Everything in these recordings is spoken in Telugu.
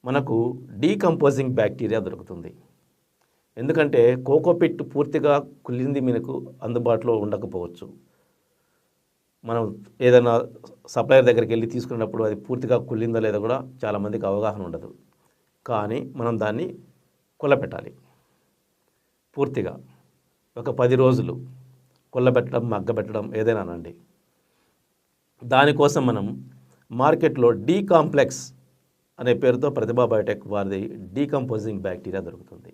మనకు డీకంపోజింగ్ బ్యాక్టీరియా దొరుకుతుంది. ఎందుకంటే కోకోపిట్ పూర్తిగా కుళ్ళింది మనకు అందుబాటులో ఉండకపోవచ్చు. మనం ఏదైనా సప్లయర్ దగ్గరికి వెళ్ళి తీసుకున్నప్పుడు అది పూర్తిగా కుళ్ళిందో లేదో కూడా చాలామందికి అవగాహన ఉండదు. కానీ మనం దాన్ని కుల్లబెట్టాలి. పూర్తిగా ఒక 10 రోజులు కుల్లబెట్టడం, మగ్గబెట్టడం ఏదైనానండి. దానికోసం మనం మార్కెట్లో డీ కాంప్లెక్స్ అనే పేరుతో ప్రతిభా బయోటెక్ వారిది డీకంపోజింగ్ బ్యాక్టీరియా దొరుకుతుంది.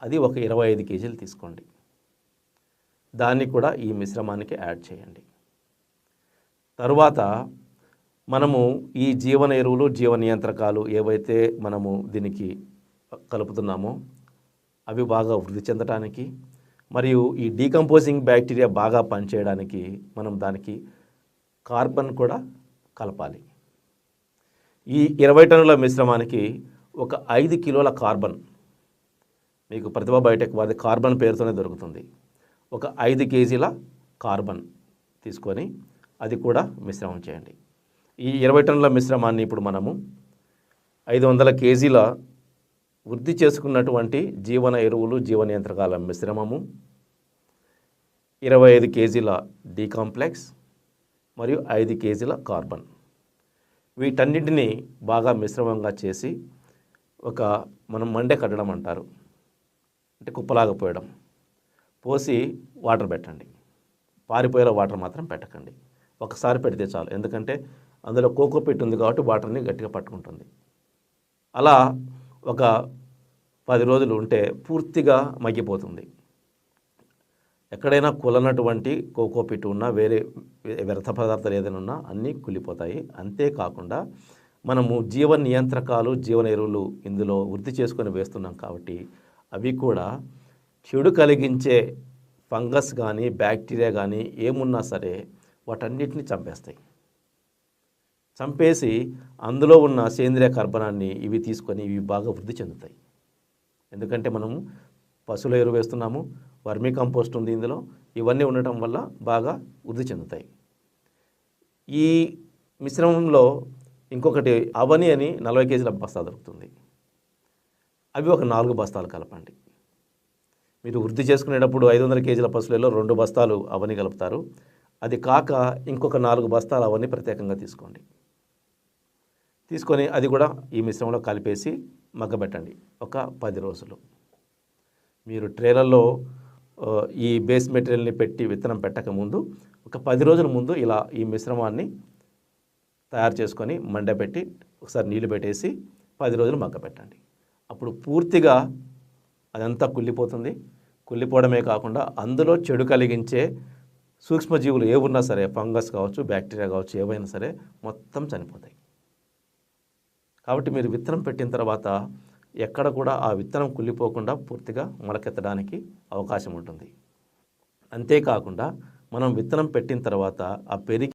అది ఒక 25 కేజీలు తీసుకోండి. దాన్ని కూడా ఈ మిశ్రమానికి యాడ్ చేయండి. తరువాత మనము ఈ జీవన ఎరువులు, జీవ నియంత్రకాలు ఏవైతే మనము దీనికి కలుపుతున్నామో అవి బాగా వృద్ధి చెందడానికి మరియు ఈ డీకంపోజింగ్ బ్యాక్టీరియా బాగా పనిచేయడానికి మనం దానికి కార్బన్ కూడా కలపాలి. ఈ 20 టన్నుల మిశ్రమానికి ఒక 5 కిలోల కార్బన్ మీకు ప్రతిభా బయోటెక్ వారి కార్బన్ పేరుతోనే దొరుకుతుంది. ఒక 5 కేజీల కార్బన్ తీసుకొని అది కూడా మిశ్రమం చేయండి. ఈ 20 టన్నుల మిశ్రమాన్ని ఇప్పుడు మనము 500 కేజీల వృద్ధి చేసుకున్నటువంటి జీవన ఎరువులు, జీవ నియంత్రకాల మిశ్రమము, 25 కేజీల డీకాంప్లెక్స్ మరియు 5 కేజీల కార్బన్ వీటన్నిటిని బాగా మిశ్రమంగా చేసి మనం మండే కట్టడం అంటారు, అంటే కుప్పలాగా పోయడం, పోసి వాటర్ పెట్టండి. పారిపోయేలా వాటర్ మాత్రం పెట్టకండి. ఒకసారి పెడితే చాలు, ఎందుకంటే అందులో కోకోపిట్ ఉంది కాబట్టి వాటర్ని గట్టిగా పట్టుకుంటుంది. అలా ఒక 10 రోజులు ఉంటే పూర్తిగా మగ్గిపోతుంది. ఎక్కడైనా కులనటువంటి కోకోపిట్ ఉన్నా, వేరే వ్యర్థ పదార్థాలు ఏదైనా ఉన్నా అన్నీ కుళ్ళిపోతాయి. అంతేకాకుండా మనము జీవ నియంత్రకాలు, జీవన ఎరువులు ఇందులో వృద్ధి చేసుకొని వేస్తున్నాం కాబట్టి అవి కూడా చెడు కలిగించే ఫంగస్ కానీ, బ్యాక్టీరియా కానీ ఏమున్నా సరే వాటన్నిటిని చంపేస్తాయి. చంపేసి అందులో ఉన్న సేంద్రియ కర్బనాన్ని ఇవి తీసుకొని ఇవి బాగా వృద్ధి చెందుతాయి. ఎందుకంటే మనము పశువుల ఎరువు వేస్తున్నాము, వర్మీ కంపోస్ట్ ఉంది ఇందులో, ఇవన్నీ ఉండటం వల్ల బాగా వృద్ధి చెందుతాయి. ఈ మిశ్రమంలో ఇంకొకటి అవని అని 40 కేజీల బస్తా దొరుకుతుంది. అవి ఒక 4 బస్తాలు కలపండి. మీరు వృద్ధి చేసుకునేటప్పుడు 500 కేజీల పశువులలో 2 బస్తాలు అవని కలుపుతారు. అది కాక ఇంకొక 4 బస్తాలు అవన్నీ ప్రత్యేకంగా తీసుకోండి. తీసుకొని అది కూడా ఈ మిశ్రమంలో కలిపేసి మగ్గబెట్టండి ఒక 10 రోజులు. మీరు ట్రేలల్లో ఈ బేస్ మెటీరియల్ని పెట్టి విత్తనం పెట్టకముందు ఒక 10 రోజుల ముందు ఇలా ఈ మిశ్రమాన్ని తయారు చేసుకొని మండబెట్టి ఒకసారి నీళ్లు పెట్టేసి 10 రోజులు మగ్గబెట్టండి. అప్పుడు పూర్తిగా అదంతా కుళ్ళిపోతుంది. కుళ్ళిపోవడమే కాకుండా అందులో చెడు కలిగించే సూక్ష్మజీవులు ఏవున్నా సరే, ఫంగస్ కావచ్చు, బ్యాక్టీరియా కావచ్చు, ఏవైనా సరే మొత్తం చనిపోతాయి. కాబట్టి మీరు విత్తనం పెట్టిన తర్వాత ఎక్కడ కూడా ఆ విత్తనం కుళ్ళిపోకుండా పూర్తిగా మొలకెత్తడానికి అవకాశం ఉంటుంది. అంతేకాకుండా మనం విత్తనం పెట్టిన తర్వాత ఆ పెరిగి